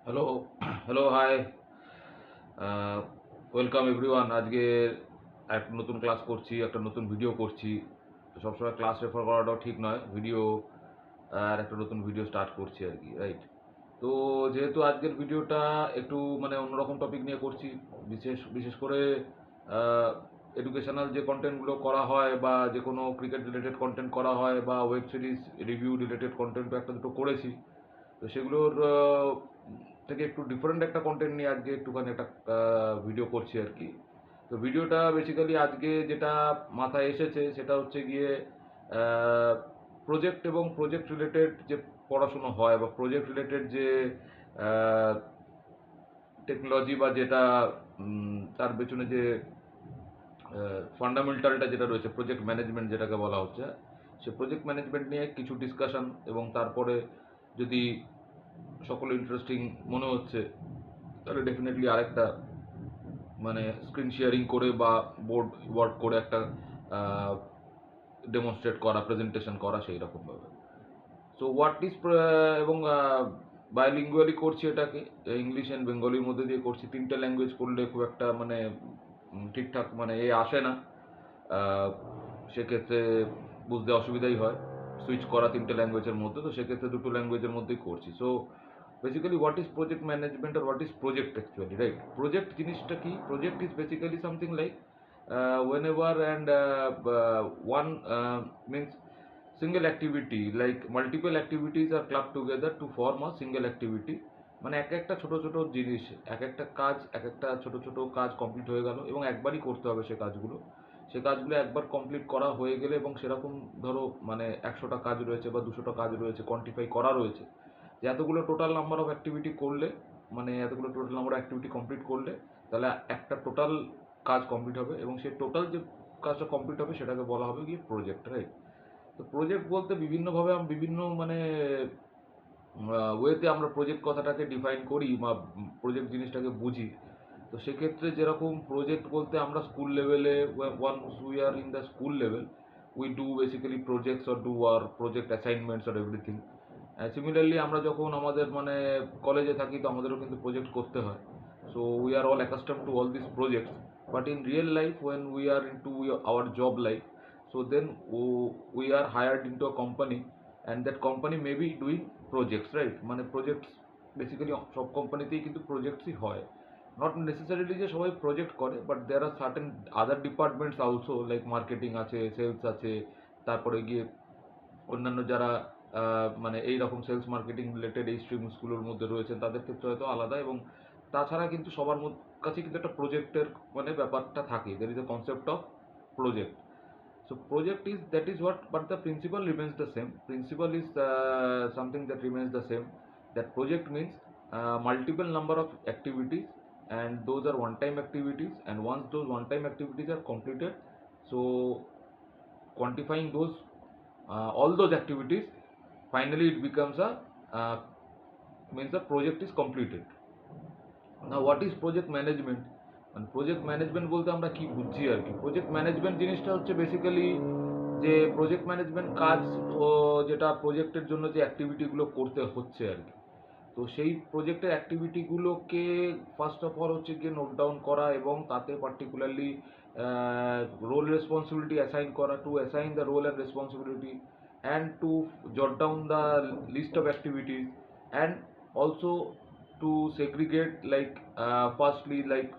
Hello hello hi welcome everyone. আজকে একটা নতুন ক্লাস করছি, একটা নতুন ভিডিও করছি। সবসময় ক্লাস রেফার করাটাও ঠিক নয়, ভিডিও আর একটা নতুন ভিডিও স্টার্ট করছি আর কি, রাইট? তো যেহেতু আজকের ভিডিওটা একটু মানে অন্যরকম টপিক নিয়ে করছি, বিশেষ বিশেষ করে এডুকেশনাল যে কন্টেন্টগুলো করা হয় বা যে কোনো ক্রিকেট রিলেটেড কন্টেন্ট করা হয় বা ওয়েব সিরিজ রিভিউ রিলেটেড কন্টেন্টও একটা দুটো করেছি। তো সেগুলোর থেকে একটু ডিফারেন্ট একটা কন্টেন্ট নিয়ে আজকে একটুখানি একটা ভিডিও করছি আর কি। তো ভিডিওটা বেসিক্যালি আজকে যেটা মাথায় এসেছে সেটা হচ্ছে গিয়ে প্রজেক্ট এবং প্রজেক্ট রিলেটেড যে পড়াশুনো হয় বা প্রজেক্ট রিলেটেড যে টেকনোলজি বা যেটা তার পেছনে যে ফান্ডামেন্টালটা যেটা রয়েছে প্রজেক্ট ম্যানেজমেন্ট যেটাকে বলা হচ্ছে, সে প্রজেক্ট ম্যানেজমেন্ট নিয়ে কিছু ডিসকাশন, এবং তারপরে যদি সকলে ইন্টারেস্টিং মনে হচ্ছে তাহলে ডেফিনেটলি আরেকটা মানে স্ক্রিন শেয়ারিং করে বা বোর্ড ওয়ার্ক করে একটা ডেমনস্ট্রেট করা, প্রেজেন্টেশন করা সেই রকমভাবে। সো হোয়াট ইজ এবং বাইলিঙ্গুয়ালি করছি এটাকে, ইংলিশ অ্যান্ড বেঙ্গলির মধ্যে দিয়ে করছি। তিনটে ল্যাঙ্গুয়েজ করলে খুব একটা মানে ঠিকঠাক মানে আসে না। আহ, সেক্ষেত্রে বুঝতে অসুবিধাই হয় সুইচ করা তিনটে ল্যাঙ্গুয়েজের মধ্যে। তো সেক্ষেত্রে দুটো ল্যাঙ্গুয়েজের মধ্যেই করছি। So basically what is project management আর what is project actually, right? Project জিনিসটা কি? Project is basically something like whenever and one means single activity, like multiple activities are clubbed together to form a single activity। মানে এক একটা ছোট ছোট জিনিস, এক একটা কাজ, এক একটা ছোট ছোট কাজ কমপ্লিট হয়ে গেল এবং একবারই করতে হবে সে কাজগুলো একবার কমপ্লিট করা হয়ে গেলে, এবং সেরকম ধরো মানে 100টা কাজ রয়েছে বা 200টা কাজ রয়েছে, কোয়ান্টিফাই করা রয়েছে যে এতগুলো টোটাল নাম্বার অফ অ্যাক্টিভিটি করলে, মানে এতগুলো total number of activity complete করলে তাহলে একটা টোটাল কাজ কমপ্লিট হবে, এবং সেই টোটাল যে কাজটা কমপ্লিট হবে সেটাকে বলা হবে গিয়ে প্রজেক্ট, রাইট? তো প্রজেক্ট বলতে বিভিন্নভাবে বিভিন্ন মানে ওয়েতে আমরা প্রজেক্ট কথাটাকে ডিফাইন করি বা প্রজেক্ট জিনিসটাকে বুঝি। তো সেক্ষেত্রে যেরকম প্রজেক্ট বলতে আমরা স্কুল লেভেলে, once we are in the school level, we do basically projects or do our project assignments or everything. Similarly আমরা যখন আমাদের মানে কলেজে থাকি তো আমাদেরও কিন্তু প্রজেক্ট করতে হয়। So we are all accustomed to all this projects, but in real life when we are into our job life, so then we are hired into a company, and that company may be doing projects, right? মানে projects basically সব কোম্পানিতেই কিন্তু প্রজেক্টসই হয়। Not necessarily যে সবাই project করে, but there are certain other departments also, like marketing আছে, sales আছে, তারপরে গিয়ে অন্যান্য যারা মানে এই রকম সেলস মার্কেটিং রিলেটেড এই স্ট্রিমসগুলোর মধ্যে রয়েছে তাদের ক্ষেত্রে হয়তো আলাদা। এবং তাছাড়া কিন্তু সবার কাছে কিন্তু একটা প্রজেক্টের মানে ব্যাপারটা থাকে, there is a concept of project. So project is that is what, but the principle remains the same. Principle is something that remains the same. That project means multiple number of activities, and those are one-time activities. And once those one-time activities are completed, so quantifying those all those activities, finally it becomes a means the project is completed. Now what is project management? মানে project management বলতে আমরা কি বুঝছি আর কি? Project management জিনিসটা হচ্ছে basically যে project management কাজ ও যেটা প্রজেক্টের জন্য যে অ্যাক্টিভিটিগুলো করতে হচ্ছে আর কি। তো সেই প্রজেক্টের অ্যাক্টিভিটিগুলোকে ফার্স্ট অফ অল হচ্ছে গিয়ে নোট ডাউন করা, এবং তাতে পার্টিকুলারলি রোল রেসপন্সিবিলিটি অ্যাসাইন করা, to assign the role and responsibility, and to jot down the list of activities, and also to segregate, like firstly, like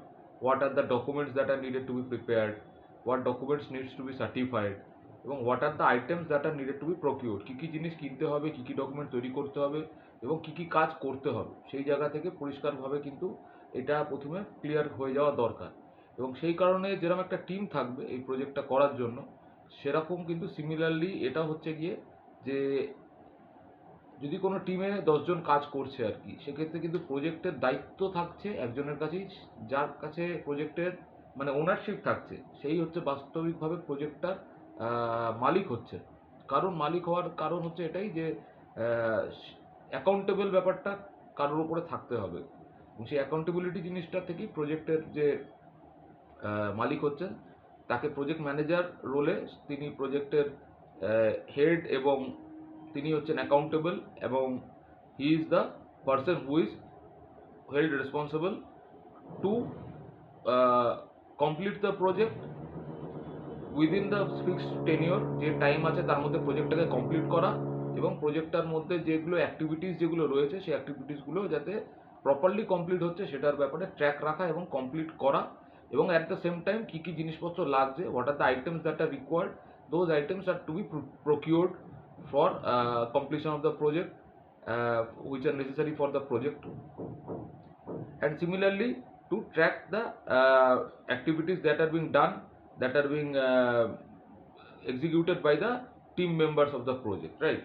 what are the documents that are needed to be prepared, what documents needs to be certified, এবং what are the items that are needed to be procured, কী কী জিনিস কিনতে হবে, কী কী document তৈরি করতে হবে, এবং কী কী কাজ করতে হবে, সেই জায়গা থেকে পরিষ্কারভাবে কিন্তু এটা প্রথমে ক্লিয়ার হয়ে যাওয়া দরকার। এবং সেই কারণে যেরকম একটা টিম থাকবে এই প্রজেক্টটা করার জন্য, সেরকম কিন্তু সিমিলারলি এটা হচ্ছে গিয়ে যে যদি কোনো টিমে 10 জন কাজ করছে আর কি, সেক্ষেত্রে কিন্তু প্রজেক্টের দায়িত্ব থাকছে একজনের কাছেই, যার কাছে প্রজেক্টের মানে ওনারশিপ থাকছে, সেই হচ্ছে বাস্তবিকভাবে প্রজেক্টটার মালিক হচ্ছে। কারণ মালিক হওয়ার কারণ হচ্ছে এটাই যে অ্যাকাউন্টেবল ব্যাপারটা কারোর উপরে থাকতে হবে, এবং সেই অ্যাকাউন্টেবিলিটি জিনিসটা থেকেই প্রজেক্টের যে মালিক হচ্ছেন তাকে প্রজেক্ট ম্যানেজার রোলে, তিনি প্রজেক্টের হেড, এবং তিনি হচ্ছেন অ্যাকাউন্টেবল, এবং he is the person who is held responsible to complete the project within the fixed tenure, যে টাইম আছে তার মধ্যে প্রজেক্টটাকে কমপ্লিট করা, এবং প্রজেক্টটার মধ্যে যেগুলো অ্যাক্টিভিটিস যেগুলো রয়েছে সেই অ্যাক্টিভিটিসগুলো যাতে প্রপারলি কমপ্লিট হচ্ছে সেটার ব্যাপারে ট্র্যাক রাখা এবং কমপ্লিট করা, এবং অ্যাট দ্য সেম টাইম কী কী জিনিসপত্র লাগছে, what are the items that are required, those items are to be procured for completion of the project, which are necessary for the project, and similarly to track the activities that are being done, that are being executed by the team members of the project, right?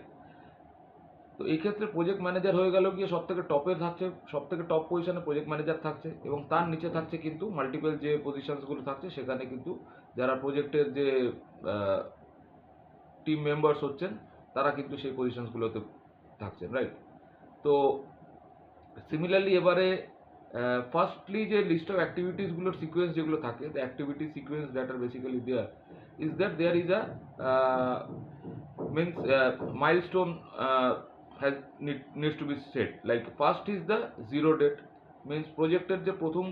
তো এই ক্ষেত্রে project manager হয়ে গেল গিয়ে সব থেকে টপে থাকছে, সব থেকে টপ পজিশনে প্রজেক্ট ম্যানেজার থাকছে, এবং তার নিচে থাকছে কিন্তু মাল্টিপল যে পজিশনসগুলো থাকছে সেখানে কিন্তু যারা প্রজেক্টের যে টিম মেম্বার্স হচ্ছেন তারা কিন্তু সেই পজিশনসগুলোতে থাকছেন, রাইট? তো সিমিলারলি এবারে ফার্স্টলি যে লিস্ট অফ অ্যাক্টিভিটিসগুলোর সিকোয়েন্স যেগুলো থাকে, the activity sequence that are basically there is that there is a means milestone has needs to be set. Like first is the zero date, means প্রজেক্টের যে প্রথম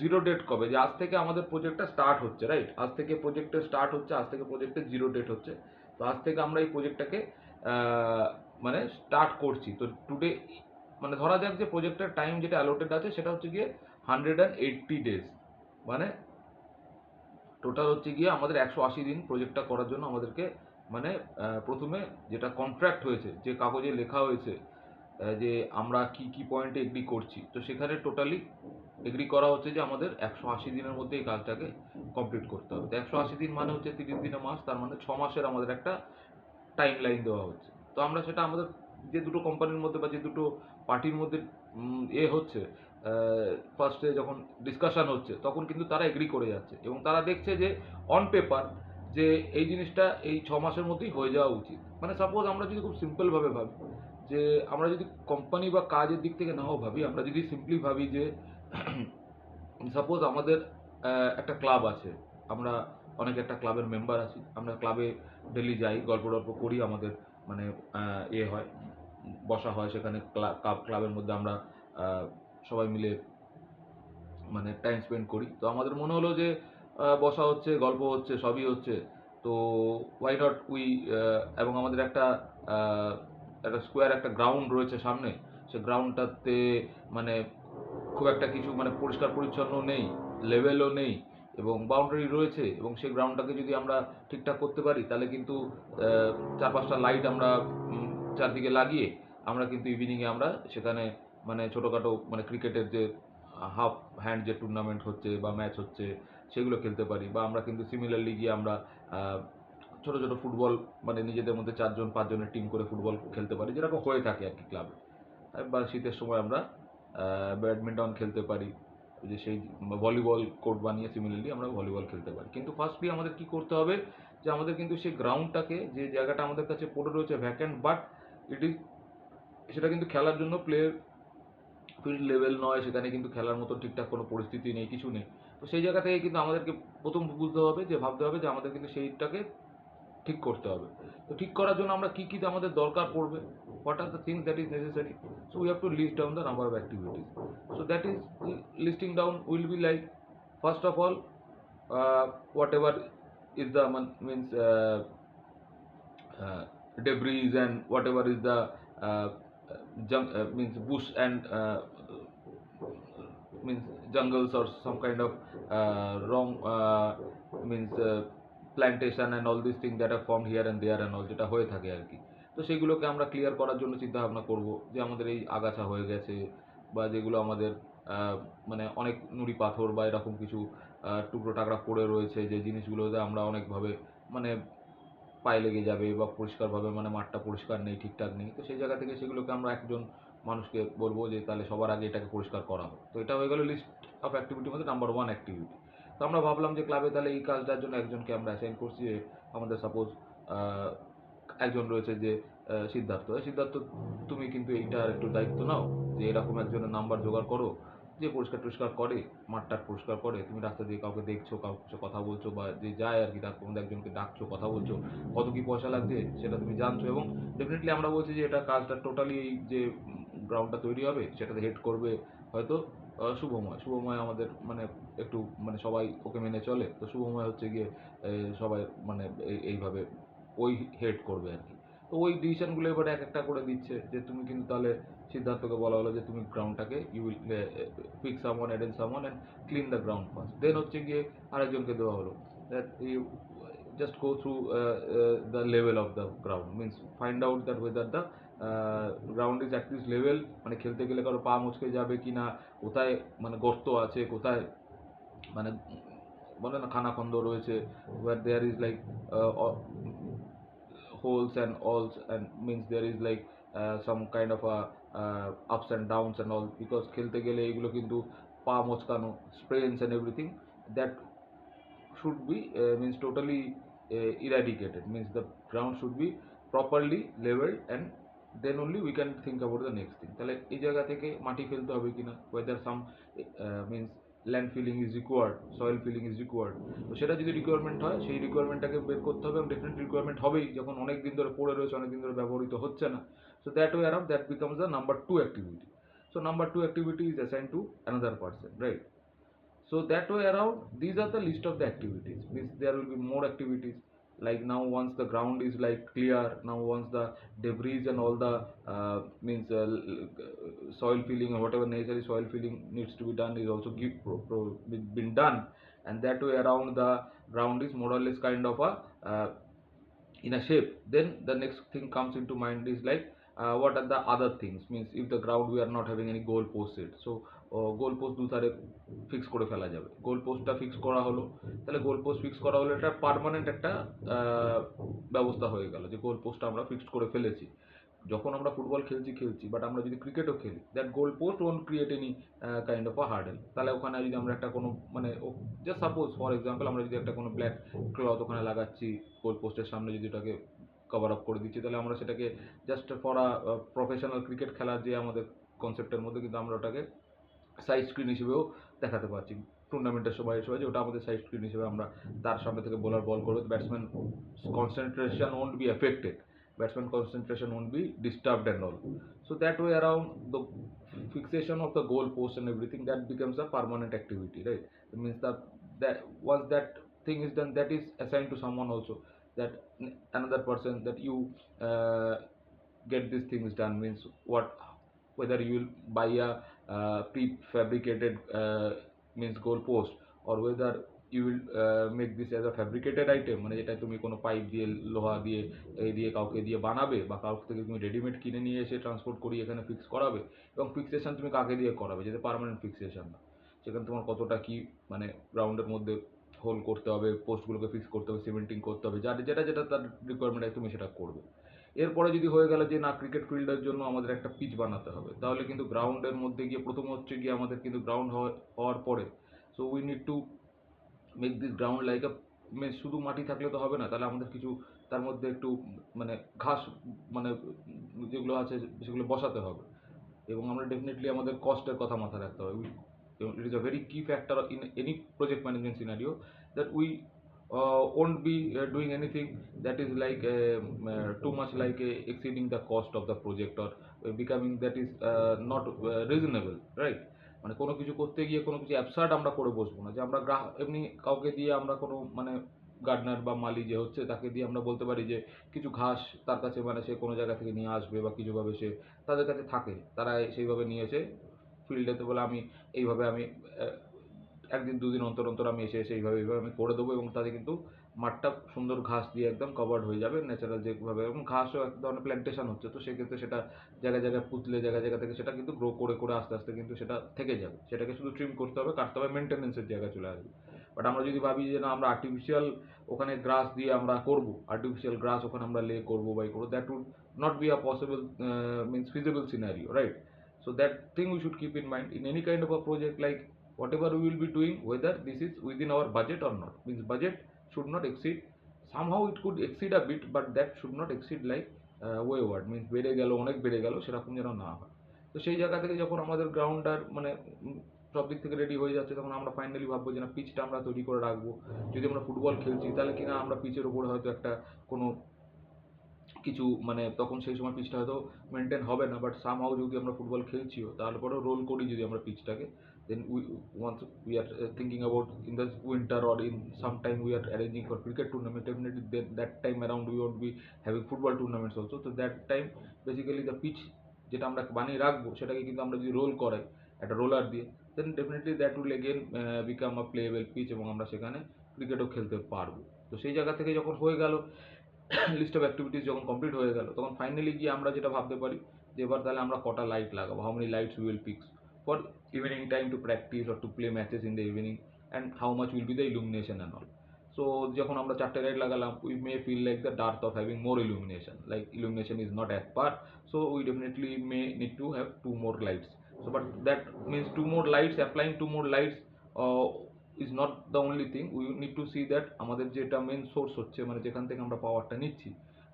zero date কবে, যে আজ থেকে আমাদের প্রজেক্টটা স্টার্ট হচ্ছে, রাইট? আজ থেকে প্রজেক্টের স্টার্ট হচ্ছে, আজ থেকে প্রজেক্টের জিরো ডেট হচ্ছে, তো আজ থেকে আমরা এই প্রজেক্টটাকে মানে স্টার্ট করছি। তো টুডে মানে ধরা যাক যে প্রজেক্টের টাইম যেটা অ্যালোটেড আছে সেটা হচ্ছে গিয়ে 180 ডেজ, মানে টোটাল হচ্ছে গিয়ে আমাদের 180 দিন প্রজেক্টটা করার জন্য আমাদেরকে মানে প্রথমে যেটা কন্ট্রাক্ট হয়েছে, যে কাগজে লেখা হয়েছে যে আমরা কি কি পয়েন্টে এগ্রি করছি, তো সেখানে টোটালি এগ্রি করা হচ্ছে যে আমাদের 180 দিনের মধ্যে এই কাজটাকে কমপ্লিট করতে হবে। তো 180 দিন মানে হচ্ছে 30 দিনে মাস, তার মানে 6 মাসের আমাদের একটা টাইম লাইন দেওয়া হচ্ছে। তো আমরা সেটা আমাদের যে দুটো কোম্পানির মধ্যে বা যে দুটো পার্টির মধ্যে হচ্ছে, ফার্স্টে যখন ডিসকাশন হচ্ছে তখন কিন্তু তারা এগ্রি করে যাচ্ছে, এবং তারা দেখছে যে অন পেপার যে এই জিনিসটা এই 6 মাসের মধ্যেই হয়ে যাওয়া উচিত। মানে সাপোজ আমরা যদি খুব সিম্পলভাবে ভাবি, যে আমরা যদি কোম্পানি বা কাজের দিক থেকে নাও ভাবি, আমরা যদি সিম্পলি ভাবি যে সাপোজ আমাদের একটা ক্লাব আছে, আমরা অনেক একটা ক্লাবের মেম্বার আছি, আমরা ক্লাবে ডেলি যাই, গল্প টল্প করি, আমাদের মানে হয়, বসা হয় সেখানে, ক্লাবের মধ্যে আমরা সবাই মিলে মানে টাইম স্পেন্ড করি। তো আমাদের মনে হলো যে বসা হচ্ছে, গল্প হচ্ছে, সবই হচ্ছে, তো ওয়াই নট উই, এবং আমাদের একটা একটা স্কোয়ার একটা গ্রাউন্ড রয়েছে সামনে, সে গ্রাউন্ডটাতে মানে খুব একটা কিছু মানে পরিষ্কার পরিচ্ছন্ন নেই, লেভেলও নেই, এবং বাউন্ডারি রয়েছে, এবং সেই গ্রাউন্ডটাকে যদি আমরা ঠিকঠাক করতে পারি তাহলে কিন্তু 4-5টা লাইট আমরা চারদিকে লাগিয়ে আমরা কিন্তু ইভিনিংয়ে আমরা সেখানে মানে ছোটোখাটো মানে ক্রিকেটের যে হাফ হ্যান্ড যে টুর্নামেন্ট হচ্ছে বা ম্যাচ হচ্ছে সেগুলো খেলতে পারি, বা আমরা কিন্তু সিমিলারলি গিয়ে আমরা ছোটো ছোটো ফুটবল মানে নিজেদের মধ্যে 4-5জনের টিম করে ফুটবল খেলতে পারি, যেরকম হয়ে থাকে আর কি ক্লাবে। বা শীতের সময় আমরা ব্যাডমিন্টন খেলতে পারি, যে সেই ভলিবল কোর্ট বানিয়ে সিমিলারলি আমরা ভলিবল খেলতে পারি। কিন্তু ফার্স্টলি আমাদের কি করতে হবে, যে আমাদের কিন্তু সেই গ্রাউন্ডটাকে, যে জায়গাটা আমাদের কাছে পড়ে রয়েছে ভ্যাকেন্ট, বাট ইট ইজ সেটা কিন্তু খেলার জন্য প্লেয়ার ফিল্ড লেভেল নয়, সেখানে কিন্তু খেলার মতো ঠিকঠাক কোনো পরিস্থিতি নেই, কিছু নেই। তো সেই জায়গা থেকে কিন্তু আমাদেরকে প্রথম বুঝতে হবে, যে ভাবতে হবে যে আমাদের কিন্তু সেইটাকে ঠিক করতে হবে। তো ঠিক করার জন্য আমরা কী কী আমাদের দরকার পড়বে, what are the things that is necessary, so we have to list down the number of activities. So that is listing down will be like, first of all, whatever is the means debris and whatever is the means bush and means jungles or some kind of wrong means plantation and all this thing that are form here and there and all, যেটা হয়ে থাকে আর কি। তো সেগুলোকে আমরা clear করার জন্য চিন্তা ভাবনা করবো, যে আমাদের এই আগাছা হয়ে গেছে, বা যেগুলো আমাদের মানে অনেক নুড়ি পাথর বা এরকম কিছু টুকরো টাকরা পড়ে রয়েছে, যে জিনিসগুলোতে আমরা অনেকভাবে মানে পায়ে লেগে যাবে, বা পরিষ্কারভাবে মানে মাঠটা পরিষ্কার নেই, ঠিকঠাক নেই, তো সেই জায়গা থেকে সেগুলোকে আমরা একজন মানুষকে বলবো যে তাহলে সবার আগে এটাকে পরিষ্কার করা হোক। তো এটা হয়ে গেল লিস্ট অফ অ্যাক্টিভিটির মধ্যে নাম্বার 1 অ্যাক্টিভিটি। তো আমরা ভাবলাম যে ক্লাবে তাহলে এই কাজটার জন্য একজনকে আমরা অ্যাসাইন করছি, যে আমাদের সাপোজ একজন রয়েছে যে সিদ্ধার্থ, সিদ্ধার্থ তুমি কিন্তু এইটার একটু দায়িত্ব নাও, যে এরকম একজনের নাম্বার জোগাড় করো, যে পরিষ্কার টরিষ্কার করে, মাঠটাট পরিষ্কার করে, তুমি রাস্তা দিয়ে কাউকে দেখছো, কাউকে কিছু কথা বলছো, বা যে যায় আর কি তার মধ্যে একজনকে ডাকছো, কথা বলছো, কত কী পয়সা লাগছে সেটা তুমি জানছো, এবং ডেফিনেটলি আমরা বলছি যে এটা কাজটা টোটালি এই যে গ্রাউন্ডটা তৈরি হবে, সেটাতে হেড করবে হয়তো শুভময় আমাদের মানে একটু মানে সবাই ওকে মেনে চলে, তো শুভময় হচ্ছে গিয়ে সবাই মানে এইভাবে ওই হেড করবে আর কি। তো ওই ডিসিশনগুলো এবারে এক একটা করে দিচ্ছে, যে তুমি কিন্তু তাহলে সিদ্ধার্থকে বলা হলো যে তুমি গ্রাউন্ডটাকে you will pick someone, add someone and clean the ground first. Then হচ্ছে গিয়ে আরেকজনকে দেওয়া হলো that you just go through the level of the ground, means find out that whether the ground is at this level, মানে খেলতে গেলে কারো পা মুচকে যাবে কি না, কোথায় মানে গর্ত আছে, কোথায় মানে বলে না খানাখন্দ রয়েছে, where there is like holes and alls, and means there is like some kind of a ups and downs and all, because খেলতে গেলে এগুলো কিন্তু পা মচকানো, sprains and everything, that should be means totally eradicated, means the ground should be properly leveled, and then only we can think about the next thing. তাহলে এই জায়গা থেকে মাটি ফেলতে হবে কিনা, whether some means land filling is required, soil filling is required, তো সেটা যদি রিকোয়ারমেন্ট হয় সেই রিকোয়ারমেন্টটাকে বের করতে হবে, এবং ডেফিনেট রিকোয়ারমেন্ট হবেই যখন অনেক দিন ধরে পড়ে রয়েছে, অনেক দিন ধরে ব্যবহৃত হচ্ছে না। So that way around that becomes the number 2 activity. So number 2 activity is assigned to another person, right? So that way around, these are the list of the activities, means there will be more activities, like now once the ground is like clear, now once the debris and all the means soil filling or whatever necessary soil filling needs to be done is also been done, and that way around the ground is more or less kind of a in a shape. Then the next thing comes into mind is like what are the other things, means if the ground we are not having any goal post set, so goal post দুধারে fix করে ফেলা যাবে। গোল পোস্টটা fix করা হলো, তাহলে goal post fix করা হলো, এটা পার্মানেন্ট একটা ব্যবস্থা হয়ে গেল যে গোল পোস্টটা আমরা ফিক্সড করে ফেলেছি। যখন আমরা ফুটবল খেলছি, বাট আমরা যদি ক্রিকেটও খেলি, that goal post won't create any kind of a hurdle. তাহলে ওখানে যদি আমরা একটা কোনো মানে জাস্ট সাপোজ ফর এক্সাম্পল আমরা যদি একটা কোনো ব্ল্যাক ক্লথ ওখানে লাগাচ্ছি গোল পোস্টের সামনে, যদি ওটাকে কভার আপ করে দিচ্ছি, তাহলে আমরা সেটাকে just for a professional cricket খেলার যে আমাদের কনসেপ্টের মধ্যে কিন্তু আমরা ওটাকে সাইড স্ক্রিন হিসেবেও দেখাতে পারছি টুর্নামেন্টের সময় যে ওটা আমাদের সাইড স্ক্রিন হিসেবে আমরা তার সামনে থেকে বোলার বল করবে, batsman concentration won't be affected, batsman concentration won't be disturbed and all. So that way around, the fixation of the goal post and everything, that becomes a permanent activity, right? It means that once that thing is done, that is assigned to someone also, that another person, that you get these things done, means what, whether you will buy a prefabricated means goal post, or whether you will make this as a fabricated item, মানে যেটা তুমি কোনো pipe দিয়ে লোহা দিয়ে এই দিয়ে কাউকে দিয়ে বানাবে, বা কাউকে থেকে তুমি রেডিমেড কিনে নিয়ে এসে ট্রান্সপোর্ট করিয়ে এখানে ফিক্স করাবে, এবং ফিক্সেশন তুমি কাকে দিয়ে করাবে, যাতে পার্মানেন্ট ফিক্সেশন না, সেখানে তোমার কতটা কি মানে গ্রাউন্ডের মধ্যে হোল করতে হবে, পোস্টগুলোকে ফিক্স করতে হবে, সিমেন্টিং করতে হবে, যেটা তার রিকোয়ারমেন্ট আছে তুমি সেটা করবে। এরপরে যদি হয়ে গেল যে না ক্রিকেট ফিল্ডের জন্য আমাদের একটা পিচ বানাতে হবে, তাহলে কিন্তু গ্রাউন্ডের মধ্যে গিয়ে প্রথম হচ্ছে গিয়ে আমাদের কিন্তু গ্রাউন্ড হওয়ার পরে, so we need to make this ground like a, means শুধু মাটি থাকলে তো হবে না, তাহলে আমাদের কিছু তার মধ্যে একটু মানে ঘাস মানে যেগুলো আছে সেগুলো বসাতে হবে, এবং আমরা ডেফিনেটলি আমাদের কস্টের কথা মাথায় রাখতে হবে। ইট ইজ আ ভেরি কি factor in any project management scenario, that we won't be doing anything that is like too much like exceeding the cost of the project, or becoming that is not reasonable, right? মানে কোনো কিছু করতে গিয়ে কোনো কিছু absurd আমরা করে বসবো না, যে আমরা এমনি কাউকে দিয়ে আমরা কোনো মানে গার্ডনার বা মালি যে হচ্ছে তাকে দিয়ে আমরা বলতে পারি যে কিছু ঘাস তার কাছে মানে সে কোনো জায়গা থেকে নিয়ে আসবে, বা কিছুভাবে সে তাদের কাছে থাকে, তারা সেইভাবে নিয়ে এসে ফিল্ডেতে বলে আমি এইভাবে আমি একদিন দুদিন অন্তর অন্তর আমি এসে এইভাবে আমি করে দেবো, এবং তাতে কিন্তু মাঠটা সুন্দর ঘাস দিয়ে একদম কভার্ড হয়ে যাবে ন্যাচারাল যেভাবে, এবং ঘাসও এক ধরনের প্ল্যান্টেশন হচ্ছে, তো সেক্ষেত্রে সেটা জায়গায় জায়গায় পুতলে জায়গা জায়গা থেকে সেটা কিন্তু গ্রো করে করে আস্তে আস্তে কিন্তু সেটা থেকে যাবে, সেটাকে শুধু ট্রিম করতে হবে, কাটতে হবে, মেনটেন্যান্সের জায়গায় চলে আসবে। বাট আমরা যদি ভাবি যে না আমরা আর্টিফিশিয়াল ওখানে গ্রাস দিয়ে আমরা করবো, আর্টিফিশিয়াল গ্রাস ওখানে আমরা লে করবো বাই করবো, that would not be a possible means feasible scenario, right? So that thing we should keep in mind in any kind of a project, like whatever we will be doing, whether this is within our budget or not, means budget should not exceed, somehow it could exceed a bit, but that should not exceed like wayward, means বেড়ে গেল অনেক বেড়ে গেল সেরকম যেন না হয়। তো সেই জায়গা থেকে যখন আমাদের গ্রাউন্ডটার মানে সব দিক থেকে রেডি হয়ে যাচ্ছে, তখন আমরা ফাইনালি ভাববো যে না পিচটা আমরা তৈরি করে রাখবো, যদি আমরা ফুটবল খেলছি তাহলে কিনা আমরা পিচের উপরে হয়তো একটা কোনো কিছু মানে তখন সেই সময় পিচটা হয়তো মেনটেন হবে না, বাট সামহাউ যদি আমরা ফুটবল খেলছিও তারপরেও রোল করি যদি আমরা পিচটাকে, then once we are thinking about in the winter or in some time we are arranging for cricket tournament, definitely then that time around we won't be having football tournaments also. So that time basically the pitch যেটা আমরা বানিয়ে রাখবো সেটাকে কিন্তু আমরা যদি role করাই একটা রোলার দিয়ে, then definitely that will again become a playable pitch এবং আমরা সেখানে ক্রিকেটও খেলতে পারবো। তো সেই জায়গা থেকে যখন হয়ে গেল লিস্ট অফ অ্যাক্টিভিটিস যখন কমপ্লিট হয়ে গেল, তখন ফাইনালি গিয়ে আমরা যেটা ভাবতে পারি যে এবার তাহলে আমরা কটা লাইট লাগাবো, how many lights will fix for evening time to practice or to play matches in the evening, and how much will be the illumination and all. So যখন আমরা চারটে লাইট লাগালাম, we may feel like the dearth of having more illumination, like illumination is not at par, so we definitely may need to have two more lights. So but that means two more lights, applying two more lights is not the only thing. We need to see that আমাদের যেটা main source হচ্ছে মানে যেখান থেকে আমরা পাওয়ারটা নিচ্ছি,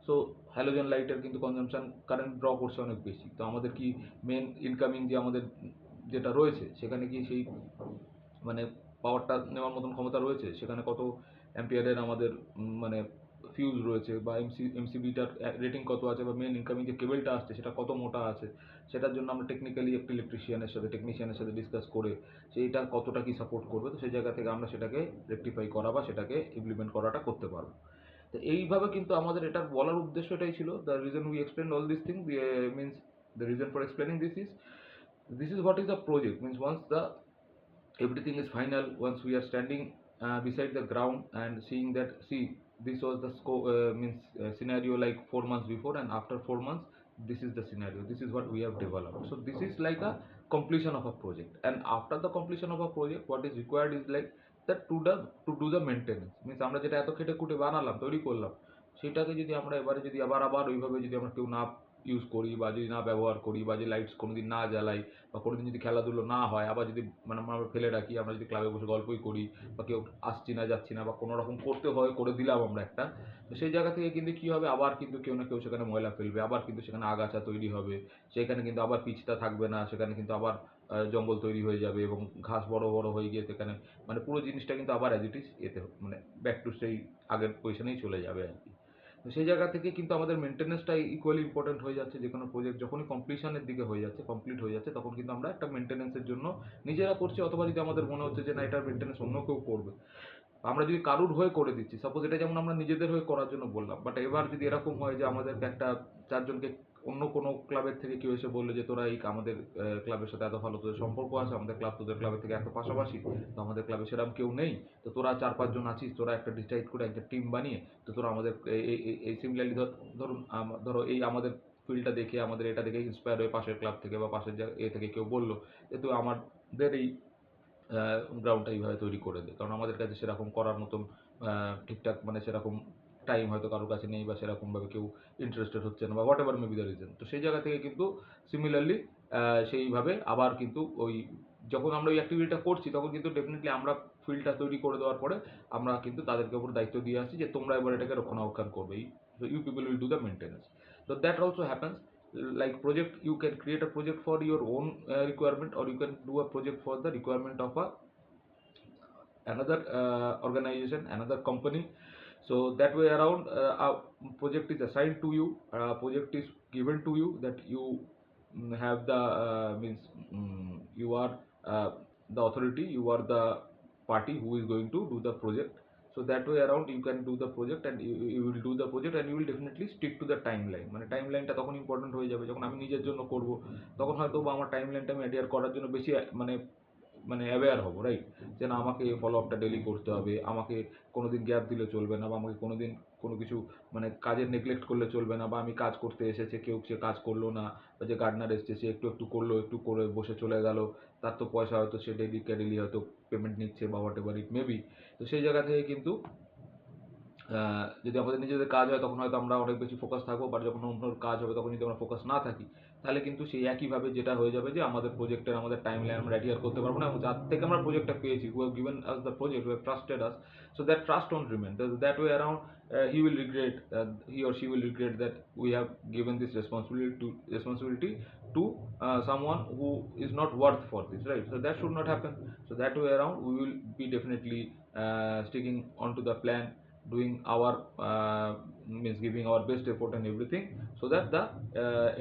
so halogen লাইটের কিন্তু কনজাম্পশন কারেন্ট ড্র করছে অনেক বেশি। তো আমাদের কি মেন ইনকামিং যে আমাদের যেটা রয়েছে সেখানে কি সেই মানে পাওয়ারটা নেওয়ার মতন ক্ষমতা রয়েছে, সেখানে কত অ্যাম্পিয়ারের আমাদের মানে ফিউজ রয়েছে, বা এমসিবিটার রেটিং কত আছে, বা মেন ইনকামিং যে কেবলটা আসছে সেটা কত মোটা আছে, সেটার জন্য আমরা টেকনিক্যালি একটি টেকনিশিয়ানের সাথে ডিসকাস করে সেইটা কতটা কি সাপোর্ট করবে, তো সেই জায়গা থেকে আমরা সেটাকে রেকটিফাই করা বা সেটাকে ইমপ্লিমেন্ট করাটা করতে পারবো। তো এইভাবে কিন্তু আমাদের এটার বলার উদ্দেশ্য এটাই ছিল, the reason we explain all this thing means the reason for explaining this is what is a project, means once the everything is final, once we are standing beside the ground and seeing that, see, this was the scenario like 4 months before, and after 4 months this is the scenario, this is what we have developed. So this is like a completion of a project, and after the completion of a project what is required is like that to do the maintenance, means আমরা যেটা এত খেটে খুঁটে বানালাম তৈরি করলাম সেটাকে যদি আমরা এবারে যদি আবার ওইভাবে যদি আমরা কেউ না ইউজ করি বা যদি না ব্যবহার করি, বা যে লাইটস কোনোদিন না জ্বালাই, বা কোনোদিন যদি খেলাধুলো না হয়, আবার যদি মানে আমরা ফেলে রাখি, আমরা যদি ক্লাবে বসে গল্পই করি, বা কেউ আসছি না যাচ্ছি না, বা কোনো রকম করতে হয় করে দিলাম আমরা একটা, তো সেই জায়গা থেকে কিন্তু কী হবে, আবার কিন্তু কেউ না কেউ সেখানে ময়লা ফেলবে, আবার কিন্তু সেখানে আগাছা তৈরি হবে, সেখানে কিন্তু আবার পিচটা থাকবে না, সেখানে কিন্তু আবার জঙ্গল তৈরি হয়ে যাবে এবং ঘাস বড় বড় হয়ে গিয়ে সেখানে মানে পুরো জিনিসটা কিন্তু আবার অ্যাজ ইট ইজ এতে মানে ব্যাক টু সেই আগের পজিশনেই চলে যাবে আর কি। তো সেই জায়গা থেকে কিন্তু আমাদের মেনটেন্যান্সটা ইকুয়ালি ইম্পর্টেন্ট হয়ে যাচ্ছে। যে কোনো প্রজেক্ট যখনই কমপ্লিশনের দিকে হয়ে যাচ্ছে, কমপ্লিট হয়ে যাচ্ছে, তখন কিন্তু আমরা একটা মেনটেন্যান্সের জন্য নিজেরা করছি, অথবা যদি আমাদের মনে হচ্ছে যে না এটার মেনটেন্যান্স অন্য কেউ করবে, আমরা যদি কারুর হয়ে করে দিচ্ছি, সাপোজ এটা যেমন আমরা নিজেদের হয়ে করার জন্য বললাম, বাট এবার যদি এরকম হয় যে আমাদেরকে একটা চারজনকে অন্য কোনো ক্লাবের থেকে কেউ এসে বললো যে তোরা এই আমাদের ক্লাবের সাথে এত ভালো তোদের সম্পর্ক আছে, আমাদের ক্লাব তোদের ক্লাবের থেকে এত পাশাপাশি, তো আমাদের ক্লাবে সেরকম কেউ নেই, তো তোরা 4-5 জন আছিস, তোরা একটা ডিসাইড করে একটা টিম বানিয়ে, তো তোরা আমাদের এই সিমিলারলি ধরুন ধরো এই আমাদের ফিল্ডটা দেখে আমাদের এটা দেখে ইন্সপায়ার হয়ে পাশের ক্লাব থেকে বা পাশের থেকে কেউ বললো যে তুই আমাদের এই গ্রাউন্ডটা এইভাবে তৈরি করে দে, কারণ আমাদের কাছে সেরকম করার মতন ঠিকঠাক মানে সেরকম টাইম হয়তো কারোর কাছে নেই, বা সেরকমভাবে কেউ ইন্টারেস্টেড হচ্ছে না, বা what ever may be the reason. তো সেই জায়গা থেকে কিন্তু সিমিলারলি সেইভাবে আবার কিন্তু ওই যখন আমরা ওই অ্যাক্টিভিটিটা করছি তখন কিন্তু ডেফিনেটলি আমরা ফিল্ডটা তৈরি করে দেওয়ার পরে আমরা কিন্তু তাদেরকে উপর দায়িত্ব দিয়ে আসছি যে তোমরা এবার এটাকে রক্ষণাবেক্ষণ করবে, you people will do the maintenance. তো that also happens, like project, you can create a project for your own requirement, or you can do a project for the requirement of another organization, another company. So that way around a project is assigned to you, a project is given to you, that you have the means you are the authority, you are the party who is going to do the project. So that way around you can do the project, and you will do the project, and you will definitely stick to the timeline. মানে টাইমলাইনটা তখন important হয়ে যাবে যখন আমি নিজের জন্য করব, তখন হয়তো বা আমার টাইমলাইনটা আমি অ্যাডিয়ার করার জন্য বেশি মানে মানে অ্যাওয়্যার হবো, রাইট? যে না আমাকে ফলো আপটা ডেলি করতে হবে, আমাকে কোনো দিন গ্যাপ দিলে চলবে না, বা আমাকে কোনো দিন কোনো কিছু মানে কাজের নেগলেক্ট করলে চলবে না, বা আমি কাজ করতে এসেছে কেউ সে কাজ করলো না, বা যে গার্ডনার এসছে সে একটু করলো, একটু করে বসে চলে গেল, তার তো পয়সা হয়তো সে ডেলি হয়তো পেমেন্ট নিচ্ছে বা হোয়াট এভার ইট মেবি। তো সেই জায়গা থেকে কিন্তু যদি আমাদের নিজেদের কাজ হয় তখন হয়তো আমরা অনেক বেশি ফোকাস থাকবো, বাট যখন অন্যর কাজ হবে তখন যদি আমরা ফোকাস না থাকি, তাহলে কিন্তু সেই একইভাবে যেটা হয়ে যাবে যে আমাদের প্রজেক্টের আমাদের টাইম লাইন আমরা অ্যাডিয়ার করতে পারবো না, এবং যার থেকে আমরা প্রজেক্টটা পেয়েছি, who have given us the project, who have trusted us, so that trust won't remain, that way around he will regret, he or she will regret that we have given this responsibility to someone who is not worth for this, right? So that should not happen. So that way around we will be definitely sticking onto the plan, doing our means giving our best effort and everything, so that the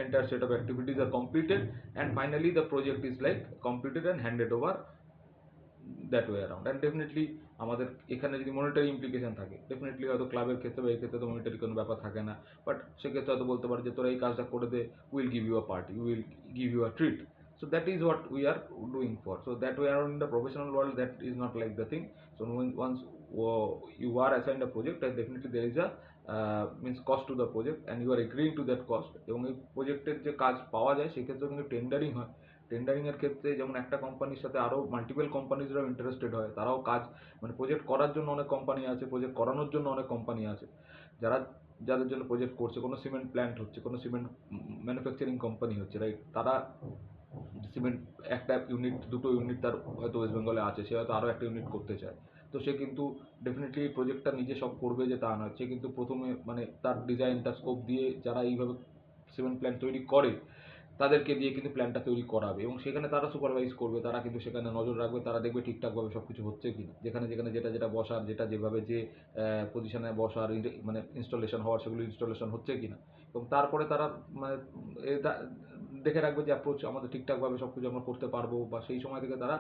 entire set of activities are completed, and finally the project is like completed and handed over that way around. And definitely আমাদের এখানে যদি monetary implication থাকে, definitely হয়তো ক্লাবের ক্ষেত্রে বা এই ক্ষেত্রে তো মনিটারি কোনো ব্যাপার থাকে না, বাট সেক্ষেত্রে হয়তো বলতে পারে যে তোরা এই কাজটা করে দে, will give you a party, will give you a treat. So that is what we are doing for. So that way around in the professional world, that is not like the thing. So once you are assigned a project, definitely there is a means cost to the project, and you are agreeing to that cost. এবং এই প্রজেক্টের যে কাজ পাওয়া যায় সেক্ষেত্রে কিন্তু tendering হয়। টেন্ডারিং এর ক্ষেত্রে যেমন একটা কোম্পানির সাথে আরও মাল্টিপল কোম্পানিজরাও ইন্টারেস্টেড হয়, তারাও কাজ মানে প্রজেক্ট করার জন্য অনেক কোম্পানি আছে, প্রজেক্ট করানোর জন্য অনেক কোম্পানি আছে, যারা যাদের জন্য প্রজেক্ট করছে। কোনো সিমেন্ট প্ল্যান্ট হচ্ছে, কোনো সিমেন্ট ম্যানুফ্যাকচারিং কোম্পানি হচ্ছে, রাইট? তারা সিমেন্ট একটা ইউনিট, দুটো ইউনিট তার হয়তো ওয়েস্ট বেঙ্গলে আছে, সে হয়তো আরও একটা ইউনিট করতে চায়। তো সে কিন্তু ডেফিনেটলি প্রজেক্টটা নিজে সব করবে যে তা নয়, সে কিন্তু প্রথমে মানে তার ডিজাইন, তার স্কোপ দিয়ে যারা এইভাবে সিমেন্ট প্ল্যান্ট তৈরি করে তাদেরকে দিয়ে কিন্তু প্ল্যানটা তৈরি করাবে, এবং সেখানে তারা সুপারভাইজ করবে, তারা কিন্তু সেখানে নজর রাখবে, তারা দেখবে ঠিকঠাকভাবে সব কিছু হচ্ছে কি না, যেখানে যেখানে যেটা যেটা বসার, যেটা যেভাবে যে পজিশনে বসার মানে ইনস্টলেশন হওয়ার, সেগুলো ইনস্টলেশন হচ্ছে কি না। এবং তারপরে তারা মানে দেখে রাখবে যে অ্যাপ্রোচ আমাদের ঠিকঠাকভাবে সব কিছু আমরা করতে পারবো, বা সেই সময় থেকে তারা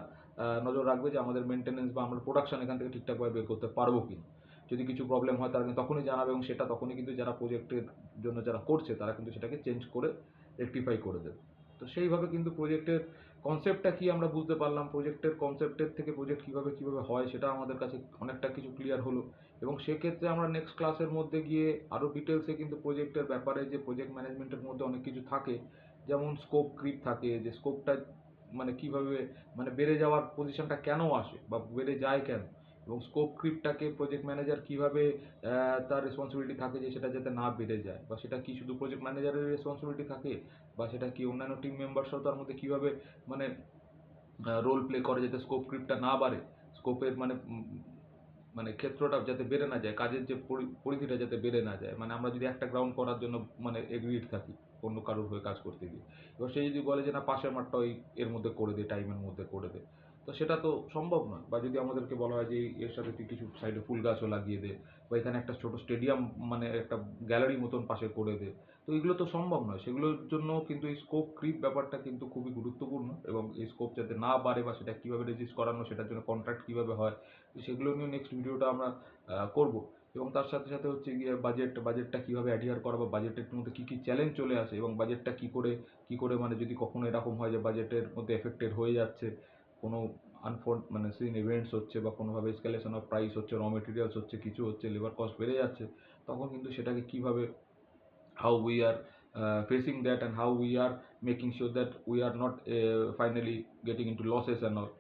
নজর রাখবে যে আমাদের মেনটেনেন্স বা আমরা প্রোডাকশন এখান থেকে ঠিকঠাকভাবে বের করতে পারবো কি না। যদি কিছু প্রবলেম হয় তারা কিন্তু তখনই জানাবে, এবং সেটা তখনই কিন্তু যারা প্রজেক্টের জন্য যারা করছে তারা কিন্তু সেটাকে চেঞ্জ করে রেকটিফাই করে দেবে। তো সেইভাবে কিন্তু প্রজেক্টের কনসেপ্টটা কি আমরা বুঝতে পারলাম, প্রজেক্টের কনসেপ্টের থেকে প্রজেক্ট কীভাবে কীভাবে হয় সেটা আমাদের কাছে অনেকটা কিছু ক্লিয়ার হলো। এবং সেক্ষেত্রে আমরা নেক্সট ক্লাসের মধ্যে গিয়ে আরও ডিটেলসে কিন্তু প্রজেক্টের ব্যাপারে, যে প্রজেক্ট ম্যানেজমেন্টের মধ্যে অনেক কিছু থাকে, যেমন স্কোপ ক্রিপ থাকে, যে স্কোপটা মানে কীভাবে মানে বেড়ে যাওয়ার পজিশনটা কেন আসে বা বেড়ে যায় কেন, এবং স্কোপ ক্রিপটাকে প্রজেক্ট ম্যানেজার কীভাবে তার রেসপন্সিবিলিটি থাকে যে সেটা যাতে না বেড়ে যায়, বা সেটা কি শুধু প্রজেক্ট ম্যানেজারের রেসপন্সিবিলিটি থাকে, বা সেটা কি অন্যান্য টিম মেম্বারসরাও তার মধ্যে কীভাবে মানে রোল প্লে করে যাতে স্কোপ ক্রিপটা না বাড়ে, স্কোপের মানে মানে ক্ষেত্রটা যাতে বেড়ে না যায়, কাজের যে পরিধিটা যাতে বেড়ে না যায়। মানে আমরা যদি একটা গ্রাউন্ড করার জন্য মানে এগ্রিড থাকি অন্য কারোর হয়ে কাজ করতে গিয়ে, এবার সে যদি বলে যে না পাশের মাঠটা ওই এর মধ্যে করে দে, টাইমের মধ্যে করে দে, তো সেটা তো সম্ভব নয়। বা যদি আমাদেরকে বলা হয় যে এর সাথে তুই কিছু সাইডে ফুল গাছও লাগিয়ে দে, বা এখানে একটা ছোটো স্টেডিয়াম মানে একটা গ্যালারি মতন পাশে করে দে, তো এগুলো তো সম্ভব নয়। সেগুলোর জন্য কিন্তু এই স্কোপ ক্রিপ ব্যাপারটা কিন্তু খুবই গুরুত্বপূর্ণ, এবং এই স্কোপ যাতে না বাড়ে বা সেটা কীভাবে রেজিস্ট করানো, সেটার জন্য কন্ট্রাক্ট কীভাবে হয়, সেগুলো নিয়ে নেক্সট ভিডিওটা আমরা করব। এবং তার সাথে সাথে হচ্ছে গিয়ে বাজেটটা কীভাবে অ্যাডিয়ার করা, বা বাজেটের মধ্যে কী কী চ্যালেঞ্জ চলে আসে, এবং বাজেটটা কী করে মানে যদি কখনো এরকম হয় যে বাজেটের মধ্যে এফেক্টেড হয়ে যাচ্ছে, কোনো মানে সিন ইভেন্টস হচ্ছে, বা কোনোভাবে এসকালেশন অফ প্রাইস হচ্ছে, র মেটেরিয়ালস হচ্ছে, কিছু হচ্ছে, লেবার কস্ট বেড়ে যাচ্ছে, তখন কিন্তু সেটাকে কীভাবে how we are facing that, and how we are making sure that we are not finally getting into losses and all.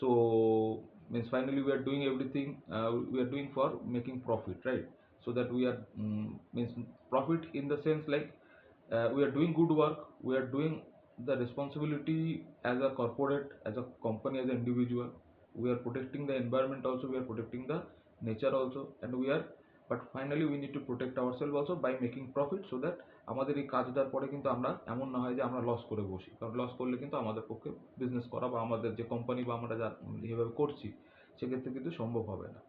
So means finally we are doing everything, we are doing for making profit, right? So that we are means profit in the sense like we are doing good work, we are doing the responsibility as a corporate, as a company, as an individual, we are protecting the environment also, we are protecting the nature also, and we are, but finally we need to protect ourselves also by making profit, so that আমাদের এই কাজটার পরে কিন্তু আমরা এমন না হয় যে আমরা লস করে বসি, কারণ লস করলে কিন্তু আমাদের পক্ষে বিজনেস করা বা আমাদের যে কোম্পানি বা আমরা যা যেভাবে করছি সেক্ষেত্রে কিন্তু সম্ভব হবে না।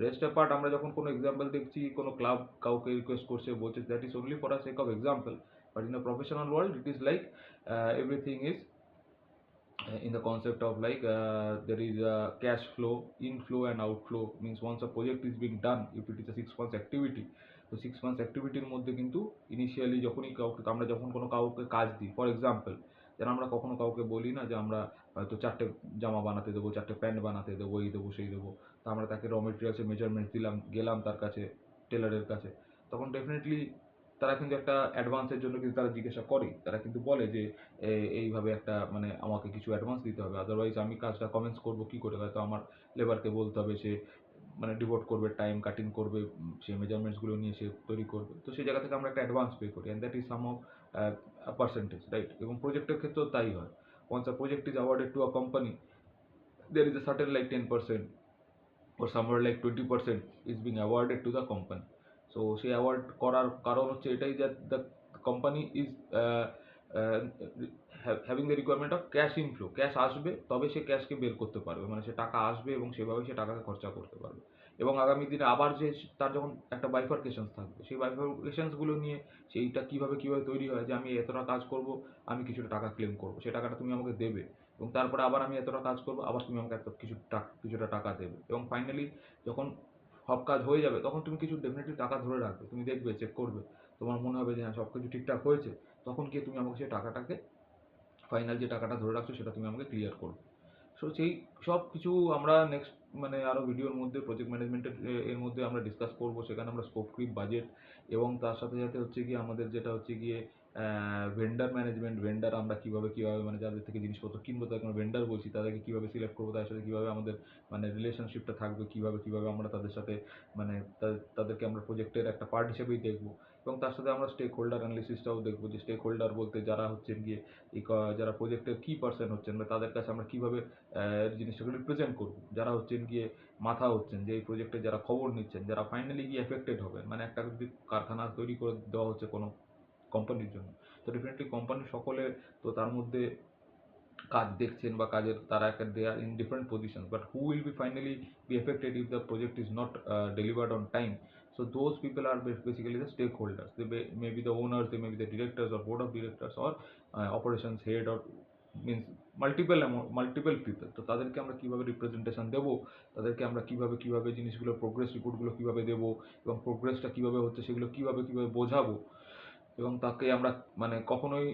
রেস্ট অ্যাপার্ট আমরা যখন কোনো এক্সাম্পল দেখছি, কোনো ক্লাব কাউকে রিকোয়েস্ট করছে, বলছে, that is only for a sake of example, but in a professional world it is like everything is in the concept of like there is a cash flow, inflow and outflow, means once a project is being done, if it is a 6 months activity, তো 6 months অ্যাক্টিভিটির মধ্যে কিন্তু initially যখনই আমরা যখন কোনো কাউকে কাজ দিই, ফর এক্সাম্পল যেন আমরা কখনো কাউকে বলি না যে আমরা হয়তো 4টে জামা বানাতে দেবো, 4টে প্যান্ট বানাতে দেবো, এই দেবো সেই দেবো, তো আমরা তাকে র মেটেরিয়ালসের মেজারমেন্ট দিলাম, গেলাম তার কাছে, টেলারের কাছে, তখন ডেফিনেটলি তারা কিন্তু একটা অ্যাডভান্সের জন্য কিন্তু তারা জিজ্ঞাসা করে, তারা কিন্তু বলে যে এইভাবে একটা মানে আমাকে কিছু অ্যাডভান্স দিতে হবে, আদারওয়াইজ আমি কাজটা কমেন্স করবো কী করে, হয়তো আমার লেবারকে বলতে হবে, সে মানে ডিভোট করবে টাইম, কাটিং করবে, সে মেজারমেন্টসগুলো নিয়ে সে তৈরি করবে, তো সেই জায়গা থেকে আমরা একটা অ্যাডভান্স পে করি, and that is some of percentage, right? এবং প্রজেক্টের ক্ষেত্রেও তাই হয়। Once a project is awarded to a company, there is a certain like 10% or somewhere like 20% is being awarded to the company. So সেই award করার কারণ হচ্ছে এটাই যে the company is having the requirement of cash inflow, cash আসবে তবে সে ক্যাশকে বের করতে পারবে, মানে সে টাকা আসবে এবং সেভাবে সে টাকাকে খরচা করতে পারবে। এবং আগামী দিনে আবার যে তার যখন একটা বাইফার্কেশনস থাকবে, সেই বাইফার্কেশনসগুলো নিয়ে সেইটা কীভাবে তৈরি হয় যে আমি এতটা কাজ করব, আমি কিছুটা টাকা ক্লেম করবো, সেই টাকাটা তুমি আমাকে দেবে, এবং তারপরে আবার আমি এতটা কাজ করবো, আবার তুমি আমাকে কিছুটা টাকা দেবে, এবং ফাইনালি যখন সব কাজ হয়ে যাবে তখন তুমি কিছু ডেফিনেটলি টাকা ধরে রাখবে, তুমি দেখবে, চেক করবে, তোমার মনে হবে যে হ্যাঁ সব কিছু ঠিকঠাক হয়েছে, তখন গিয়ে তুমি আমাকে সেই টাকাটাকে, ফাইনাল যে টাকাটা ধরে রাখছো সেটা তুমি আমাকে ক্লিয়ার করবে। সো সেই সব কিছু আমরা নেক্সট মানে আরও ভিডিওর মধ্যে প্রজেক্ট ম্যানেজমেন্টের এর মধ্যে আমরা ডিসকাস করব। সেখানে আমরা স্কোপ ক্রিপ, বাজেট, এবং তার সাথে সাথে হচ্ছে গিয়ে আমাদের যেটা হচ্ছে গিয়ে ভেন্ডার ম্যানেজমেন্ট, ভেন্ডার আমরা কীভাবে মানে যাদের থেকে জিনিসপত্র কিনবো তাদেরকে আমরা ভেন্ডার বলছি, তাদেরকে কীভাবে সিলেক্ট করবো, তাদের সাথে কীভাবে আমাদের মানে রিলেশনশিপটা থাকবে, কীভাবে আমরা তাদের সাথে মানে তাদেরকে আমরা প্রজেক্টের একটা পার্ট হিসেবেই দেখবো, এবং তার সাথে আমরা স্টেক হোল্ডার অ্যানালিসিসটাও দেখবো, যে স্টেক হোল্ডার বলতে যারা হচ্ছেন গিয়ে যারা প্রজেক্টের কি পার্সন হচ্ছেন বা তাদের কাছে আমরা কীভাবে জিনিসটাকে রিপ্রেজেন্ট করবো, যারা হচ্ছেন গিয়ে মাথা হচ্ছেন, যে এই প্রজেক্টে যারা খবর নিচ্ছেন, যারা ফাইনালি গিয়ে এফেক্টেড হবে, মানে একটা যদি কারখানা তৈরি করে দেওয়া হচ্ছে কোনো কোম্পানির জন্য, তো ডেফিনেটলি কোম্পানির সকলে তো তার মধ্যে কাজ দেখছেন বা কাজের তারা একটা they are in different position, but who will be finally be affected if the project is not delivered on time. So those people are basically the stakeholders. They may be the owners, they may be the directors or board of directors or operations head or means multiple people. তো তাদেরকে আমরা কীভাবে representation দেবো, তাদেরকে আমরা কীভাবে জিনিসগুলো progress রিপোর্টগুলো কীভাবে দেবো, এবং প্রোগ্রেসটা কীভাবে হচ্ছে সেগুলো কীভাবে বোঝাবো, এবং তাকে আমরা মানে কখনোই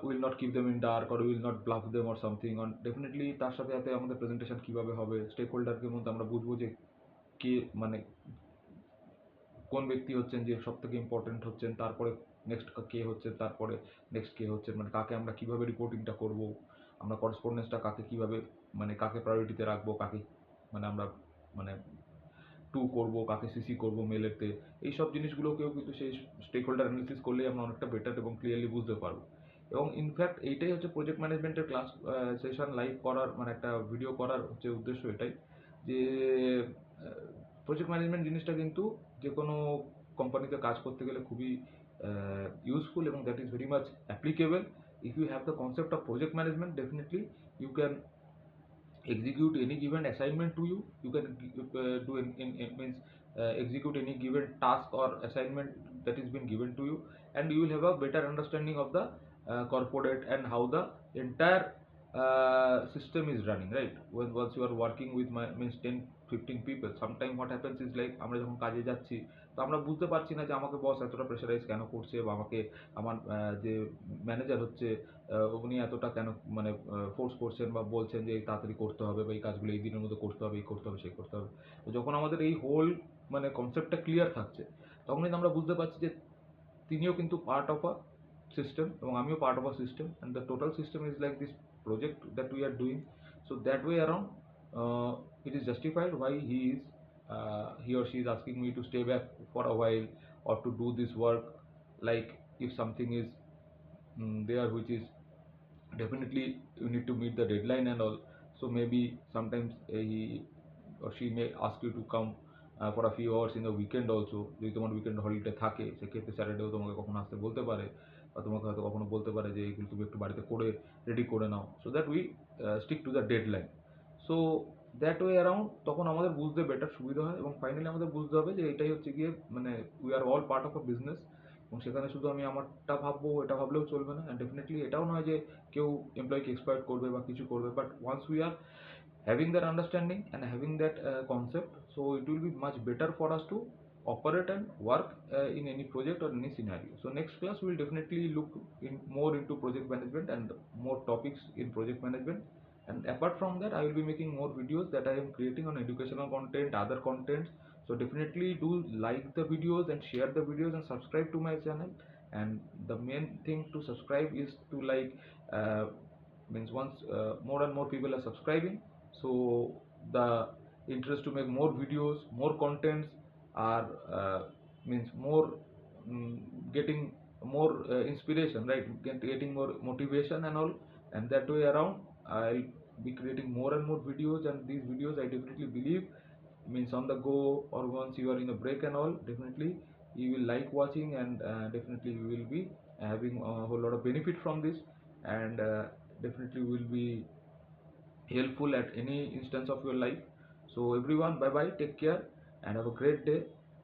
will not keep them in dark or will not bluff them or something on. Definitely তার সাথে সাথে আমাদের প্রেজেন্টেশন কীভাবে হবে, স্টেক হোল্ডারকে মধ্যে আমরা বুঝবো যে কে মানে কোন ব্যক্তি হচ্ছেন যে সব থেকে ইম্পর্টেন্ট হচ্ছেন, তারপরে নেক্সট কে হচ্ছেন, তারপরে নেক্সট কে হচ্ছেন, মানে কাকে আমরা কীভাবে রিপোর্টিংটা করবো, আমরা করেসপন্ডেন্সটা কাকে কীভাবে মানে কাকে প্রায়োরিটিতে রাখবো, কাকে মানে আমরা মানে টু করবো, কাকে সিসি করবো মেলেতে, এই সব জিনিসগুলোকেও কিন্তু সেই স্টেক হোল্ডার অ্যানালিসিস করলেই আমরা অনেকটা বেটার এবং ক্লিয়ারলি বুঝতে পারবো। এবং ইনফ্যাক্ট এইটাই হচ্ছে প্রজেক্ট ম্যানেজমেন্টের ক্লাস সেশন লাইভ করার মানে একটা ভিডিও করার হচ্ছে উদ্দেশ্য এটাই, যে প্রজেক্ট ম্যানেজমেন্ট জিনিসটা কিন্তু যে কোনো কোম্পানিতে কাজ করতে গেলে খুবই ইউজফুল, এবং that is very much applicable. If you have the concept of project management, definitely you can execute any given assignment to you. You can do means execute any given task or assignment that is been given to you, and you will have a better understanding of the corporate and how the entire system is running, right? When once you are working with means 10-15 people, sometime what happens is like আমরা যখন কাজে যাচ্ছি তো আমরা বুঝতে পারছি না যে আমাকে বস এতটা প্রেশারাইজ কেন করছে, বা আমাকে আমার যে ম্যানেজার হচ্ছে উনি এতটা কেন মানে ফোর্স করছেন বা বলছেন যে তাড়াতাড়ি করতে হবে, বা এই কাজগুলো এই দিনের মধ্যে করতে হবে, এই করতে হবে, সেই করতে হবে। তো যখন আমাদের এই হোল মানে কনসেপ্টটা ক্লিয়ার থাকছে, তখন কিন্তু আমরা বুঝতে পারছি যে তিনিও কিন্তু পার্ট অফ আ সিস্টেম এবং আমিও part of a system, and the total system is like this project that we are doing. So that way around, it is justified why he or she is asking me to stay back for a while or to do this work, like if something is there which is definitely you need to meet the deadline and all, so maybe sometimes he or she may ask you to come for a few hours in the weekend also. যদি তোমার weekend holiday থাকে সেক্ষেত্রে স্যাটারডেও তোমাকে কখনো আসতে বলতে পারে, বা তোমাকে হয়তো কখনো বলতে পারে যে এইগুলো তুমি একটু বাড়িতে করে রেডি করে নাও, so that we stick to the deadline. So that way around তখন আমাদের বুঝতে বেটার সুবিধা হয়, এবং ফাইনালি আমাদের বুঝতে হবে যে এটাই হচ্ছে গিয়ে মানে we are all part of a business, এবং সেখানে শুধু আমি আমারটা ভাববো এটা ভাবলেও চলবে না, অ্যান্ড ডেফিনেটলি এটাও নয় যে কেউ এমপ্লয়িকে এক্সপ্লয়েট করবে বা কিছু করবে, but once we are having that understanding and having that concept, so it will be much better for us to operate and work in any project or any scenario. So next class we will definitely look more into project management and more topics in project management, and apart from that I will be making more videos that I am creating on educational content, other contents. So definitely do like the videos and share the videos and subscribe to my channel, and the main thing to subscribe is to like means once more and more people are subscribing, so the interest to make more videos, more contents are means more getting more inspiration, right? Getting more motivation and all, and that way around I'll be creating more and more videos, and these videos I definitely believe means on the go or once you are in a break and all, definitely you will like watching, and definitely you will be having a whole lot of benefit from this, and definitely will be helpful at any instance of your life. So everyone, bye bye, take care, and have a great day,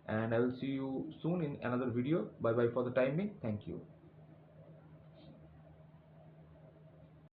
and I will see you soon in another video. Bye bye for the time being. Thank you.